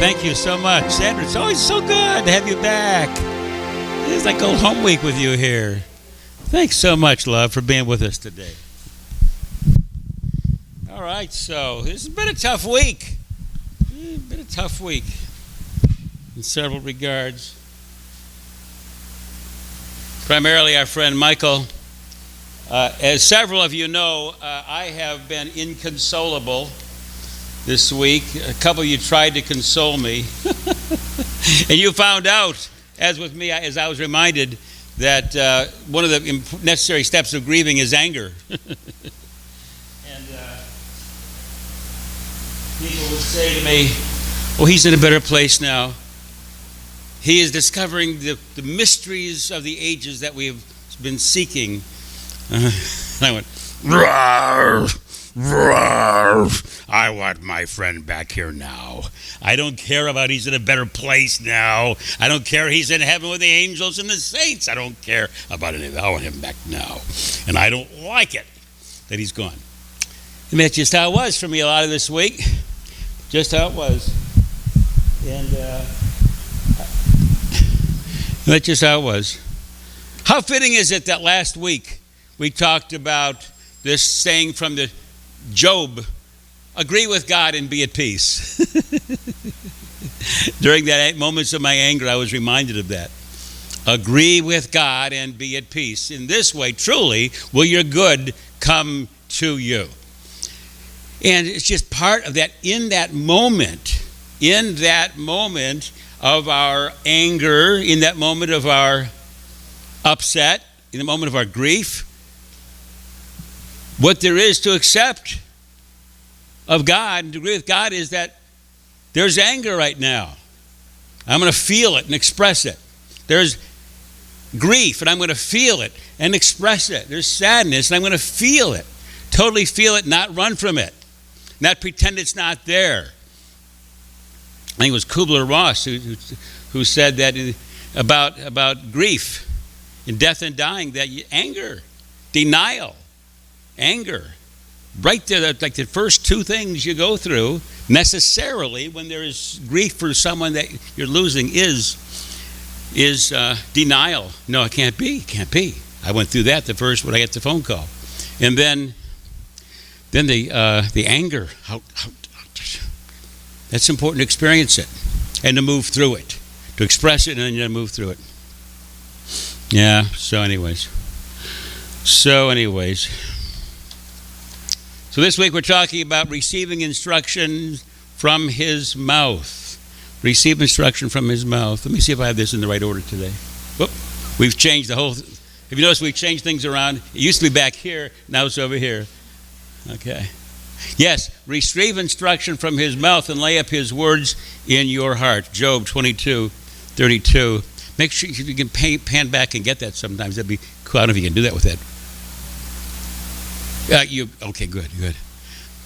Thank you so much. Sandra, it's always so good to have you back. It's like old home week with you here. Thanks so much, love, for being with us today. All right, so this has been a tough week. In several regards. Primarily our friend Michael. As several of you know, I have been inconsolable this week. A couple of you tried to console me. And you found out, as with me, as I was reminded, that one of the necessary steps of grieving is anger. And people would say to me, well, he's in a better place now. He is discovering the mysteries of the ages that we have been seeking. And I went, roar, roar. I want my friend back here now. I don't care about he's in a better place now. I don't care he's in heaven with the angels and the saints. I don't care about anything. I want him back now. And I don't like it that he's gone. And that's just how it was for me a lot of this week. Just how it was. And that's just how it was. How fitting is it that last week we talked about this saying from the Job, agree with God and be at peace. During that moments of my anger, I was reminded of that. Agree with God and be at peace. In this way, truly, will your good come to you. And it's just part of that, in that moment of our anger, in that moment of our upset, in the moment of our grief, what there is to accept of God and to agree with God is that there's anger right now. I'm going to feel it and express it. There's grief and I'm going to feel it and express it. There's sadness and I'm going to feel it. Totally feel it, not run from it. Not pretend it's not there. I think it was Kubler-Ross who said that about grief and death and dying, that anger, denial, anger, right there, that's like the first two things you go through necessarily when there is grief for someone that you're losing is denial. No, it can't be. I went through that the first when I got the phone call. And then the anger, that's important to experience it and to move through it, to express it and then to move through it. Yeah, so anyways. So this week we're talking about receiving instruction from his mouth. Receive instruction from his mouth. Let me see if I have this in the right order today. Whoop. We've changed the whole, have you noticed we've changed things around? It used to be back here, now it's over here. Okay. Yes, receive instruction from his mouth and lay up his words in your heart. Job 22:32. Make sure you can pan back and get that sometimes. That'd be cool. I don't know if you can do that with that. Okay, good.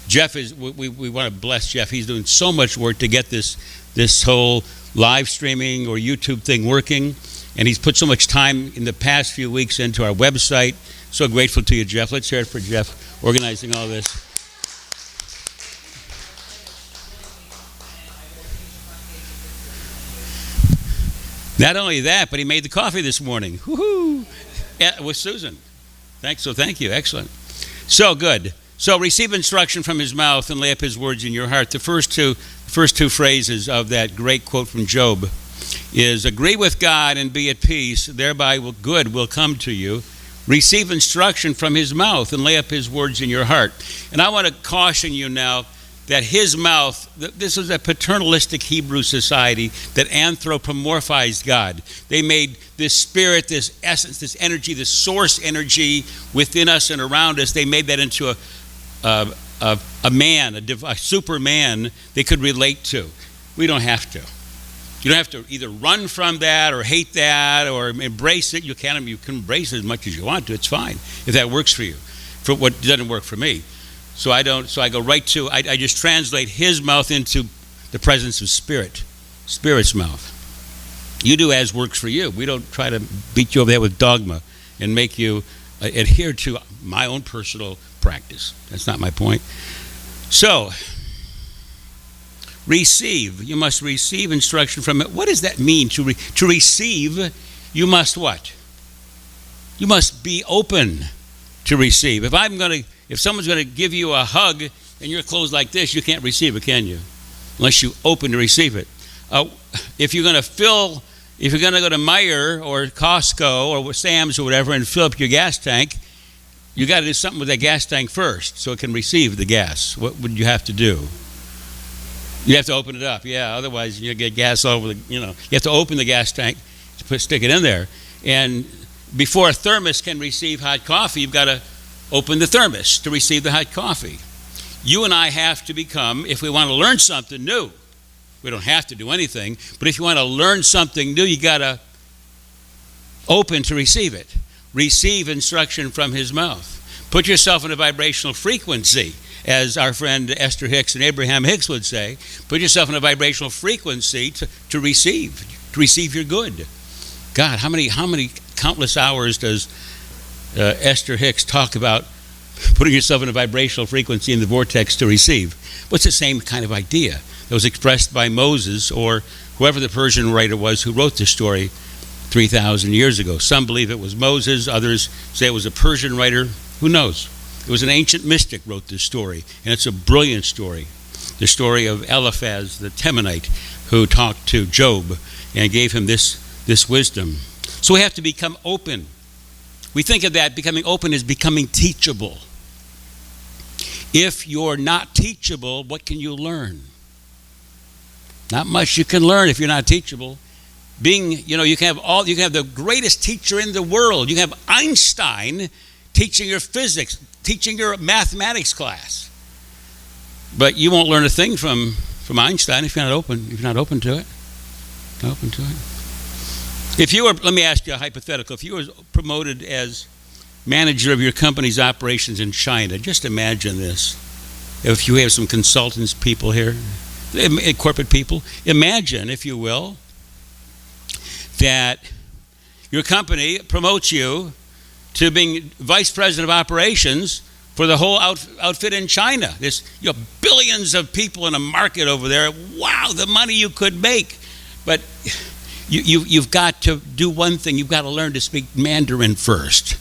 Jeff we want to bless Jeff. He's doing so much work to get this whole live streaming or YouTube thing working. And he's put so much time in the past few weeks into our website. So grateful to you, Jeff. Let's hear it for Jeff organizing all this. Not only that, but he made the coffee this morning. Woohoo! Yeah, with Susan. Thank you. Excellent. So good. So receive instruction from his mouth and lay up his words in your heart. The first two phrases of that great quote from Job is agree with God and be at peace, thereby good will come to you. Receive instruction from his mouth and lay up his words in your heart. And I want to caution you now that his mouth, this was a paternalistic Hebrew society that anthropomorphized God. They made this spirit, this essence, this energy, this source energy within us and around us, they made that into a man, a superman they could relate to. We don't have to. You don't have to either run from that or hate that or embrace it. You can embrace it as much as you want to. It's fine if that works for you. For what doesn't work for me. So I go right to, I just translate his mouth into the presence of Spirit's mouth. You do as works for you. We don't try to beat you over the head with dogma and make you adhere to my own personal practice. That's not my point. So, Receive. You must receive instruction from it. What does that mean? To receive, you must what? You must be open to receive. If someone's going to give you a hug and you're closed like this, you can't receive it, can you? Unless you open to receive it. If you're going to go to Meijer or Costco or Sam's or whatever and fill up your gas tank, you got to do something with that gas tank first so it can receive the gas. What would you have to do? You have to open it up, yeah. Otherwise, you get gas all over You have to open the gas tank to stick it in there. And before a thermos can receive hot coffee, you've got to open the thermos to receive the hot coffee. You and I have to become, if we want to learn something new, we don't have to do anything, but if you want to learn something new, you got to open to receive it. Receive instruction from his mouth. Put yourself in a vibrational frequency, as our friend Esther Hicks and Abraham Hicks would say. Put yourself in a vibrational frequency to receive your good. God, how many countless hours does Esther Hicks talk about putting yourself in a vibrational frequency in the vortex to receive? What's the same kind of idea that was expressed by Moses or whoever the Persian writer was who wrote this story 3,000 years ago. Some believe it was Moses, others say it was a Persian writer. Who knows? It was an ancient mystic wrote this story, and it's a brilliant story. The story of Eliphaz the Temanite, who talked to Job and gave him this wisdom. So we have to become open. We think of that becoming open as becoming teachable. If you're not teachable, what can you learn? Not much you can learn if you're not teachable. You can have the greatest teacher in the world. You can have Einstein teaching your physics, teaching your mathematics class. But you won't learn a thing from Einstein if you're not open to it. Not open to it. Let me ask you a hypothetical. If you were promoted as manager of your company's operations in China, just imagine this. If you have some consultants people here, corporate people, imagine, if you will, that your company promotes you to being vice president of operations for the whole outfit in China. There's billions of people in a market over there. Wow, the money you could make. But you've got to do one thing. You've got to learn to speak Mandarin first.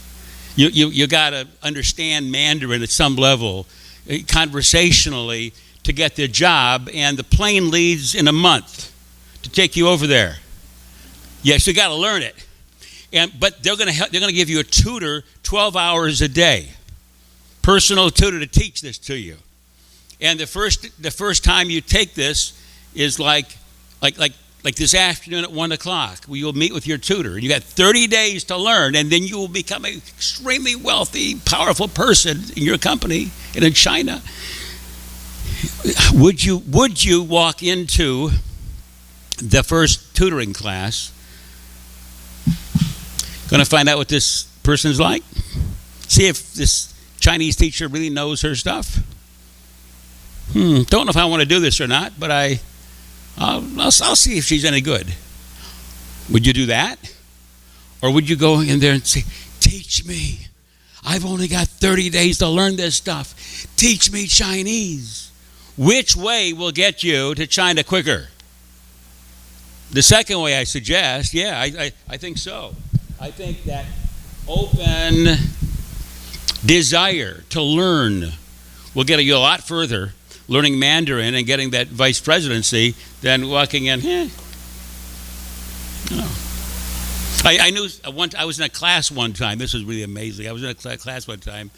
You got to understand Mandarin at some level, conversationally, to get the job. And the plane leaves in a month to take you over there. Yes, you got to learn it. But they're going to give you a tutor 12 hours a day, personal tutor to teach this to you. And the first time you take this is like this afternoon at 1 o'clock. You'll meet with your tutor. You got 30 days to learn, and then you will become an extremely wealthy, powerful person in your company and in China. Would you walk into the first tutoring class going to find out what this person's like? See if this Chinese teacher really knows her stuff? Don't know if I want to do this or not, but I'll see if she's any good. Would you do that? Or would you go in there and say, teach me. I've only got 30 days to learn this stuff. Teach me Chinese. Which way will get you to China quicker? The second way I suggest, I think so. I think that open desire to learn will get you a lot further learning Mandarin and getting that vice presidency than walking in, I knew I was in a class one time. This was really amazing. I was in a class one time,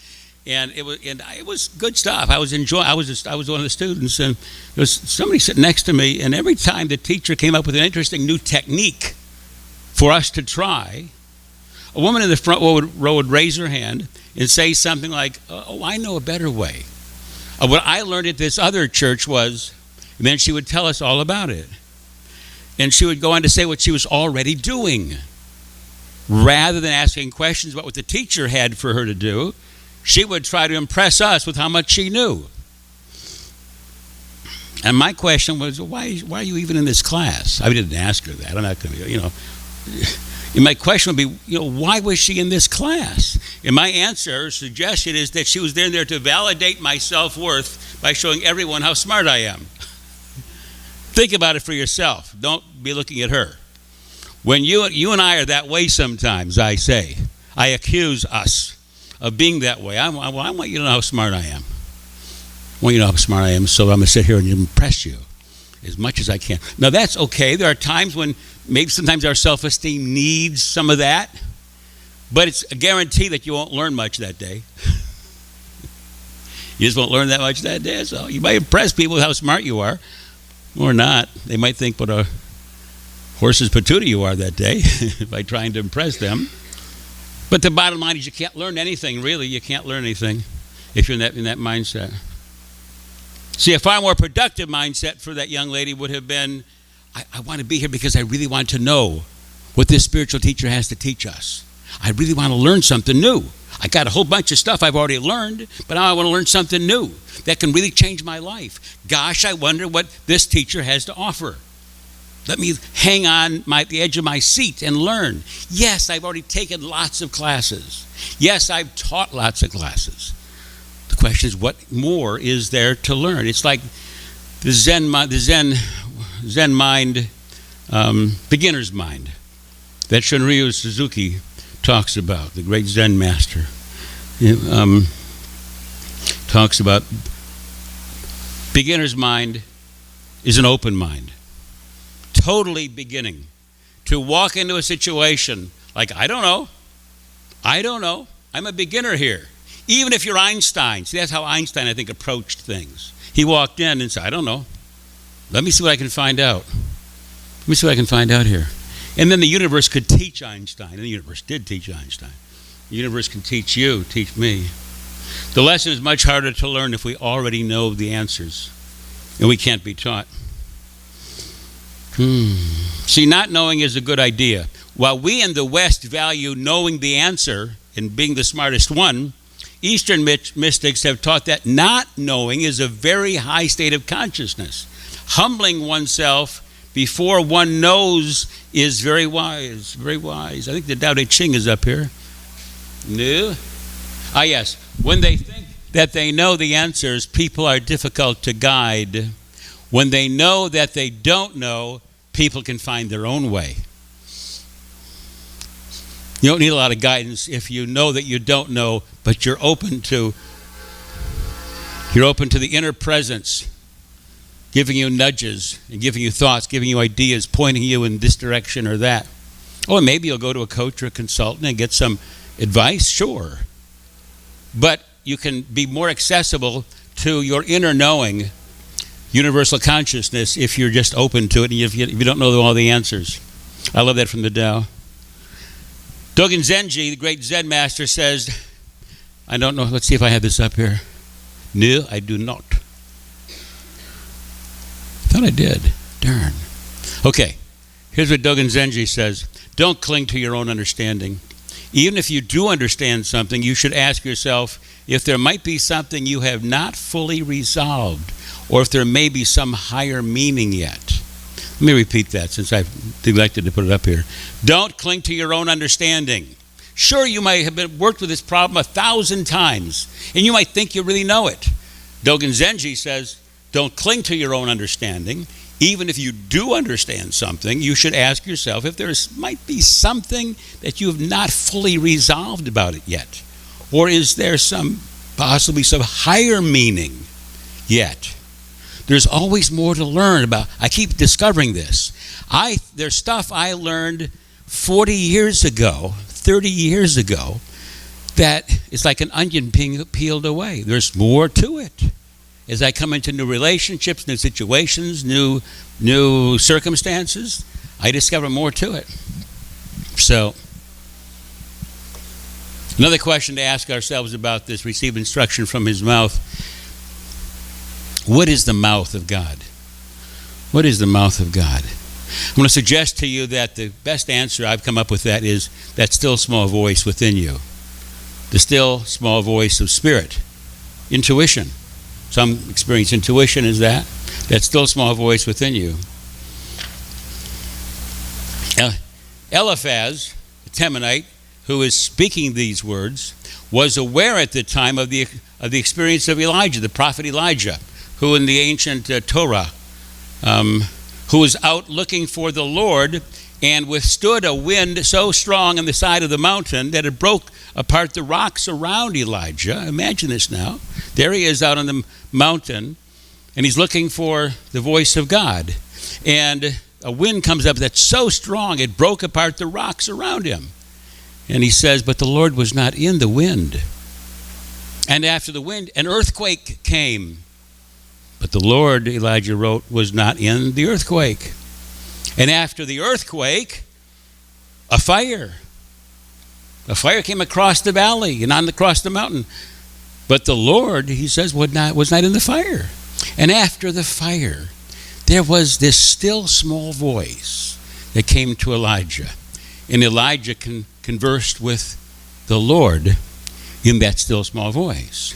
and it was good stuff. I was one of the students, and there was somebody sitting next to me, and every time the teacher came up with an interesting new technique for us to try, a woman in the front row would raise her hand and say something like, "Oh, I know a better way." What I learned at this other church was, and then she would tell us all about it. And she would go on to say what she was already doing. Rather than asking questions about what the teacher had for her to do, she would try to impress us with how much she knew. And my question was, why are you even in this class? I didn't ask her that. I'm not going to, And my question would be, why was she in this class? And my answer or suggestion is that she was there to validate my self-worth by showing everyone how smart I am. Think about it for yourself. Don't be looking at her. When you and I are that way sometimes, I accuse us of being that way. I want you to know how smart I am. I want you to know how smart I am, so I'm going to sit here and impress you as much as I can. Now, that's okay. There are times when maybe sometimes our self-esteem needs some of that, but it's a guarantee that you won't learn much that day. You just won't learn that much that day. So you might impress people with how smart you are, or not. They might think what a horse's patootie you are that day by trying to impress them. But the bottom line is you can't learn anything, really. You can't learn anything if you're in that mindset. See, a far more productive mindset for that young lady would have been, I want to be here because I really want to know what this spiritual teacher has to teach us. I really want to learn something new. I got a whole bunch of stuff I've already learned, but now I want to learn something new that can really change my life. Gosh, I wonder what this teacher has to offer. Let me hang on the edge of my seat and learn. Yes, I've already taken lots of classes. Yes, I've taught lots of classes. The question is, what more is there to learn? It's like the Zen mind, beginner's mind that Shunryu Suzuki talks about, the great Zen master. Talks about beginner's mind is an open mind. Totally beginning. To walk into a situation like, I don't know. I'm a beginner here. Even if you're Einstein. See, that's how Einstein, I think, approached things. He walked in and said, I don't know. Let me see what I can find out. Let me see what I can find out here. And then the universe could teach Einstein. And the universe did teach Einstein. The universe can teach you, teach me. The lesson is much harder to learn if we already know the answers. And we can't be taught. See, not knowing is a good idea. While we in the West value knowing the answer and being the smartest one, Eastern mystics have taught that not knowing is a very high state of consciousness. Humbling oneself before one knows is very wise, very wise. I think the Tao Te Ching is up here. No? Ah, yes. When they think that they know the answers, people are difficult to guide. When they know that they don't know, people can find their own way. You don't need a lot of guidance if you know that you don't know, but you're open to the inner presence, giving you nudges and giving you thoughts, giving you ideas, pointing you in this direction or that. Oh, maybe you'll go to a coach or a consultant and get some advice, sure. But you can be more accessible to your inner knowing, universal consciousness, if you're just open to it and if you don't know all the answers. I love that from the Tao. Dogen Zenji, the great Zen master, says, I don't know, let's see if I have this up here. No, I do not. I thought I did. Darn. Okay, here's what Dogen Zenji says. Don't cling to your own understanding. Even if you do understand something, you should ask yourself if there might be something you have not fully resolved, or if there may be some higher meaning yet. Let me repeat that since I've neglected to put it up here. Don't cling to your own understanding. Sure, you might have worked with this problem 1,000 times, and you might think you really know it. Dogen Zenji says, don't cling to your own understanding. Even if you do understand something, you should ask yourself if there might be something that you have not fully resolved about it yet. Or is there possibly some higher meaning yet? There's always more to learn about. I keep discovering this. There's stuff I learned 40 years ago, 30 years ago, that is like an onion being peeled away. There's more to it. As I come into new relationships, new situations, new circumstances, I discover more to it. So, another question to ask ourselves about this, receive instruction from his mouth. What is the mouth of God? What is the mouth of God? I'm going to suggest to you that the best answer I've come up with that is that still small voice within you. The still small voice of spirit. Intuition. Some experience intuition is that still small voice within you. Eliphaz, the Temanite, who is speaking these words, was aware at the time of the experience of Elijah, the prophet Elijah, who in the ancient Torah who was out looking for the Lord and withstood a wind so strong on the side of the mountain that it broke apart the rocks around Elijah. Imagine this now. There he is out on the mountain, and he's looking for the voice of God. And a wind comes up that's so strong it broke apart the rocks around him. And he says, but the Lord was not in the wind. And after the wind, an earthquake came. But the Lord, Elijah wrote, was not in the earthquake. And after the earthquake, a fire. A fire came across the valley and across the mountain. But the Lord, he says, was not in the fire. And after the fire, there was this still small voice that came to Elijah. And Elijah conversed with the Lord in that still small voice.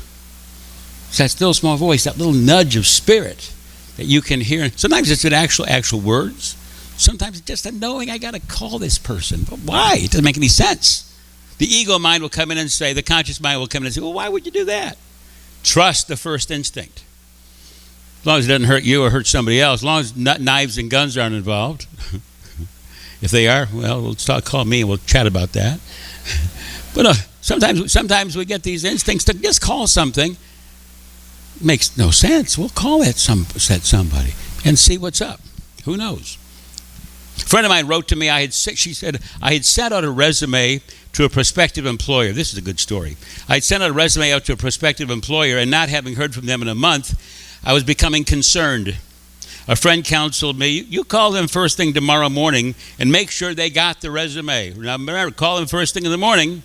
It's that still small voice, that little nudge of spirit that you can hear. Sometimes it's in actual words. Sometimes it's just a knowing, I got to call this person. But why? It doesn't make any sense. The ego mind will come in and say, the conscious mind will come in and say, well, why would you do that? Trust the first instinct. As long as it doesn't hurt you or hurt somebody else, as long as knives and guns aren't involved. If they are, well, call me and we'll chat about that. But sometimes we get these instincts to just call something. Makes no sense. We'll call that somebody and see what's up. Who knows? A friend of mine wrote to me, she said, I had sent out a resume to a prospective employer. This is a good story. I had sent out a resume out to a prospective employer, and not having heard from them in a month, I was becoming concerned. A friend counseled me, you call them first thing tomorrow morning and make sure they got the resume. Now remember, call them first thing in the morning.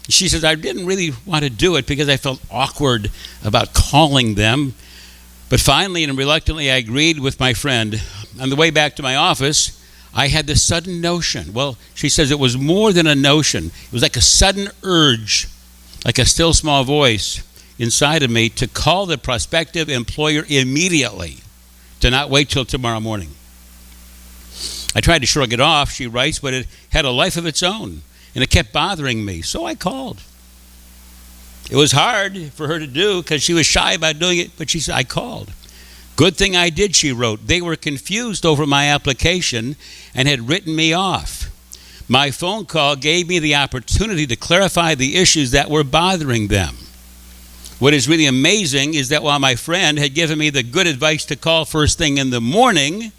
She says, I didn't really want to do it because I felt awkward about calling them. But finally and reluctantly, I agreed with my friend. On the way back to my office, I had this sudden notion. Well, she says it was more than a notion. It was like a sudden urge, like a still small voice inside of me to call the prospective employer immediately, to not wait till tomorrow morning. I tried to shrug it off, she writes, but it had a life of its own, and it kept bothering me, so I called. It was hard for her to do because she was shy about doing it, but she said, I called. Good thing I did, she wrote. They were confused over my application and had written me off. My phone call gave me the opportunity to clarify the issues that were bothering them. What is really amazing is that while my friend had given me the good advice to call first thing in the morning,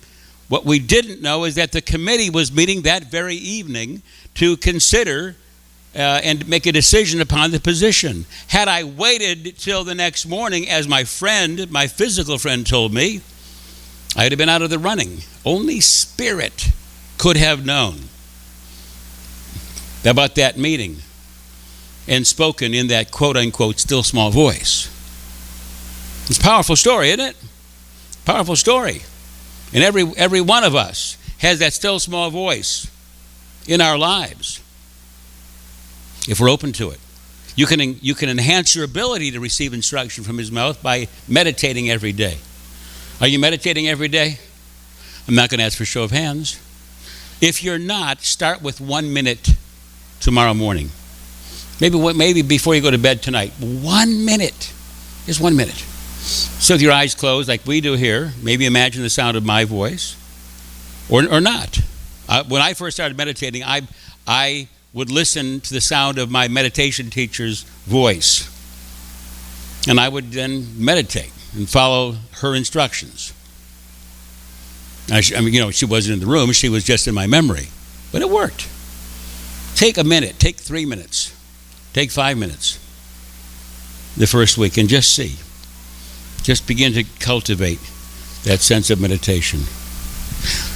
what we didn't know is that the committee was meeting that very evening to consider and make a decision upon the position. Had I waited till the next morning, as my physical friend told me, I'd have been out of the running. Only spirit could have known about that meeting and spoken in that quote-unquote still small voice. It's a powerful story, isn't it? Powerful story. And every one of us has that still small voice in our lives if we're open to it. You can enhance your ability to receive instruction from his mouth by meditating every day. Are you meditating every day? I'm not going to ask for a show of hands. If you're not, start with 1 minute tomorrow morning. Maybe before you go to bed tonight. 1 minute. Just 1 minute. So with your eyes closed like we do here, maybe imagine the sound of my voice or not. When I first started meditating, I would listen to the sound of my meditation teacher's voice. And I would then meditate and follow her instructions. She wasn't in the room. She was just in my memory. But it worked. Take a minute. Take 3 minutes. Take 5 minutes the first week and just see. Just begin to cultivate that sense of meditation.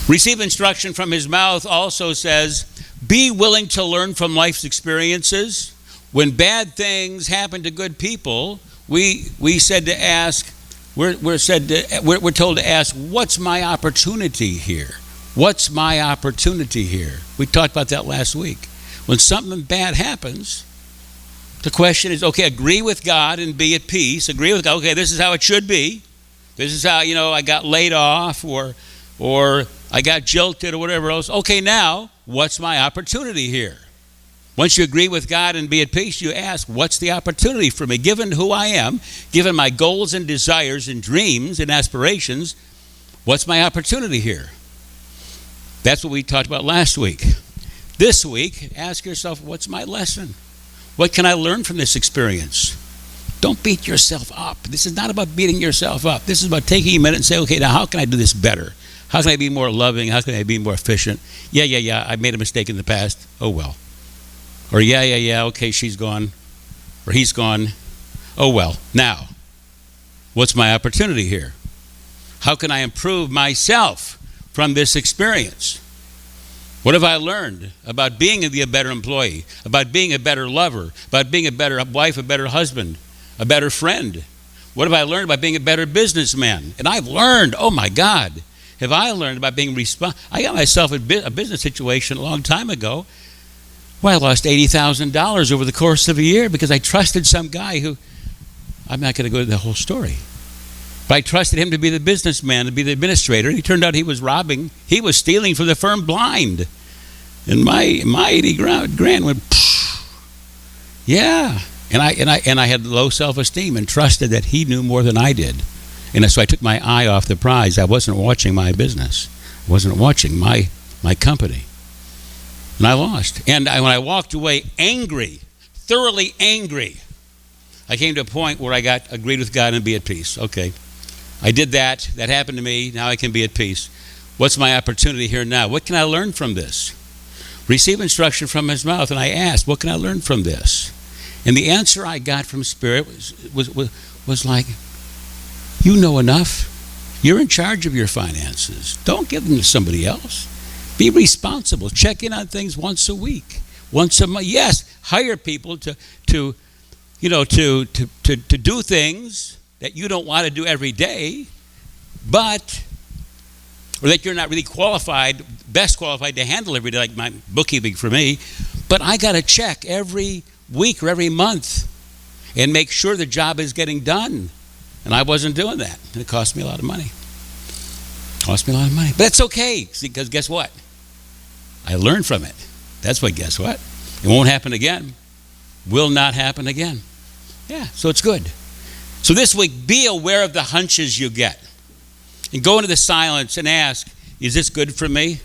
Receive instruction from his mouth also says, be willing to learn from life's experiences. When bad things happen to good people, we're told to ask, what's my opportunity here? What's my opportunity here? We talked about that last week. When something bad happens, the question is, okay, agree with God and be at peace. Agree with God, okay, this is how it should be. This is how, I got laid off or I got jilted or whatever else. Okay, now, what's my opportunity here? Once you agree with God and be at peace, you ask, what's the opportunity for me? Given who I am, given my goals and desires and dreams and aspirations, what's my opportunity here? That's what we talked about last week. This week, ask yourself, what's my lesson? What can I learn from this experience? Don't beat yourself up. This is not about beating yourself up. This is about taking a minute and saying, okay, now how can I do this better? How can I be more loving? How can I be more efficient? Yeah, I made a mistake in the past. Oh, well. Or yeah, okay, she's gone. Or he's gone. Oh, well. Now, what's my opportunity here? How can I improve myself from this experience? What have I learned about being a better employee, about being a better lover, about being a better wife, a better husband, a better friend? What have I learned about being a better businessman? And I've learned, oh my God, have I learned about being responsible? I got myself in a business situation a long time ago where I lost $80,000 over the course of a year because I trusted some guy who, I'm not going to go into the whole story, but I trusted him to be the businessman, to be the administrator. He turned out he was robbing. He was stealing from the firm blind. And my 80 grand went, pfft. Yeah. And I had low self-esteem and trusted that he knew more than I did. And so I took my eye off the prize. I wasn't watching my business. I wasn't watching my company. And I lost. And when I walked away angry, thoroughly angry, I came to a point where I agreed with God and be at peace. Okay. I did that. That happened to me. Now I can be at peace. What's my opportunity here now? What can I learn from this? Receive instruction from his mouth. And I asked, what can I learn from this? And the answer I got from Spirit was like, you know enough. You're in charge of your finances. Don't give them to somebody else. Be responsible. Check in on things once a week, once a month. Yes, hire people to do things that you don't want to do every day, or that you're not really best qualified to handle every day, like my bookkeeping for me. But I got to check every week or every month and make sure the job is getting done. And I wasn't doing that. And it cost me a lot of money. But that's okay, because guess what? I learned from it. That's what, guess what? It won't happen again. Will not happen again. Yeah, so it's good. So this week, be aware of the hunches you get. And go into the silence and ask, is this good for me?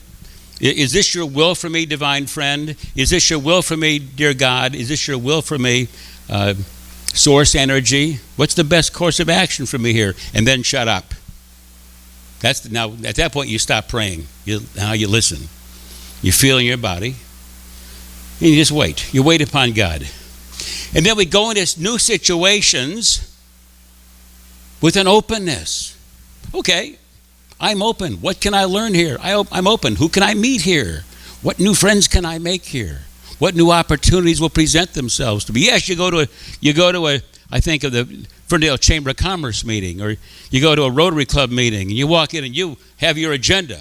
Is this your will for me, divine friend? Is this your will for me, dear God? Is this your will for me, source energy? What's the best course of action for me here? And then shut up. Now, at that point, you stop praying. Now you listen. You feel in your body. And you just wait. You wait upon God. And then we go into new situations with an openness. Okay, I'm open. What can I learn here? I'm open. Who can I meet here? What new friends can I make here? What new opportunities will present themselves to me? Yes, you go to a I think of the Ferndale Chamber of Commerce meeting, or you go to a Rotary Club meeting, and you walk in and you have your agenda.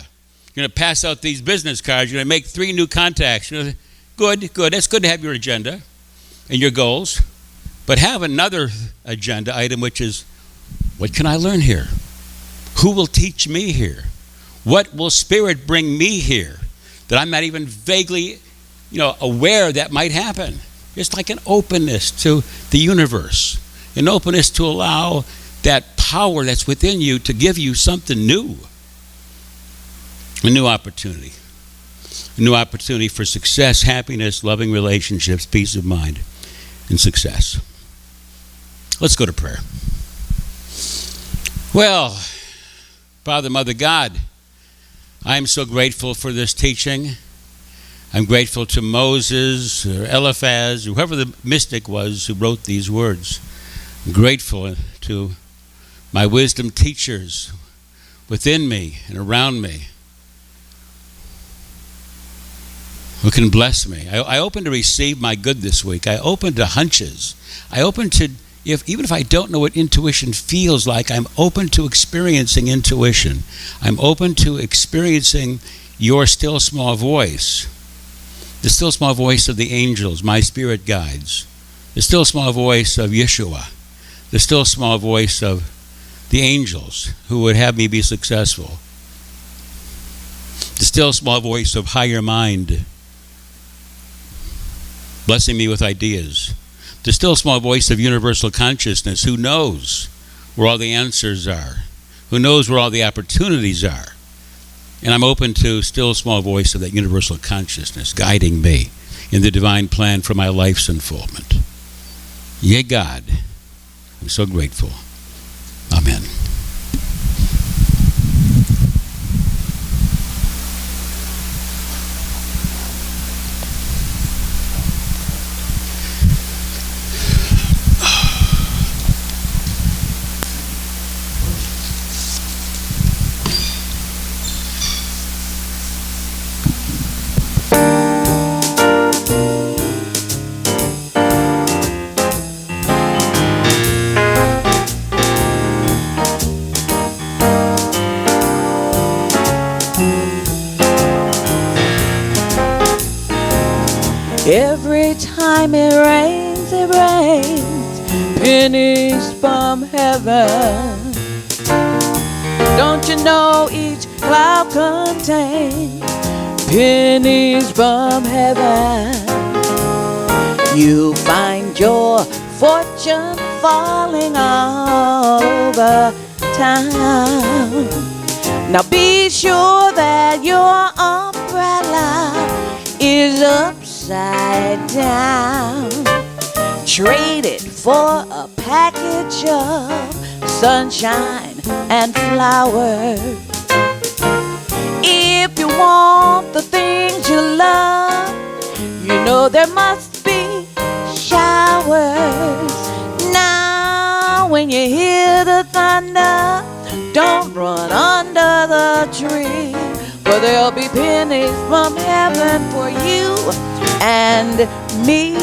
You're going to pass out these business cards. You're going to make 3 new contacts. Good. That's good to have your agenda and your goals. But have another agenda item, which is, what can I learn here? Who will teach me here? What will Spirit bring me here that I'm not even vaguely, aware that might happen? It's like an openness to the universe, an openness to allow that power that's within you to give you something new. A new opportunity for success, happiness, loving relationships, peace of mind, and success. Let's go to prayer. Well, Father, Mother, God, I am so grateful for this teaching. I'm grateful to Moses or Eliphaz, whoever the mystic was who wrote these words. I'm grateful to my wisdom teachers within me and around me who can bless me. I open to receive my good this week. I open to hunches. I open to, even if I don't know what intuition feels like, I'm open to experiencing intuition. I'm open to experiencing your still small voice. The still small voice of the angels, my spirit guides. The still small voice of Yeshua. The still small voice of the angels who would have me be successful. The still small voice of higher mind, blessing me with ideas. The still small voice of universal consciousness, who knows where all the answers are, who knows where all the opportunities are. And I'm open to still small voice of that universal consciousness guiding me in the divine plan for my life's unfoldment. Yea, God, I'm so grateful. Amen. Every time it rains, pennies from heaven. Don't you know each cloud contains pennies from heaven? You find your fortune falling all over town. Now be sure that your umbrella is upside down. Trade it for a package of sunshine and flowers. If you want the things you love, you know there must be showers. Now when you hear the thunder, don't run under the tree, for there'll be pennies from heaven for you and me.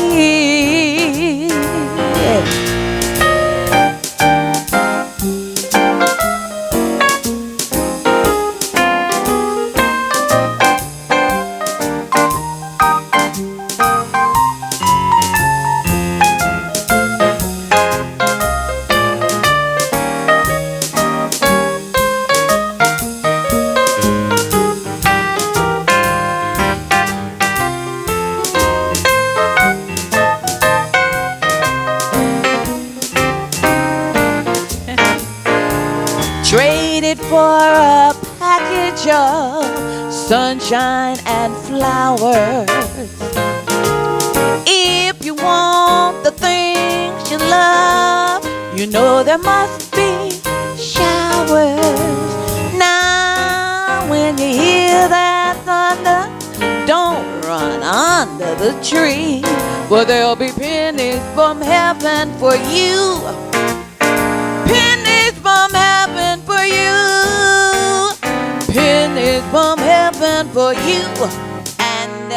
Trade it for a package of sunshine and flowers. If you want the things you love, you know there must be showers. Now when you hear that thunder, don't run under the tree, for there'll be pennies from heaven for you. Pennies from heaven for you. Pennies from heaven for you and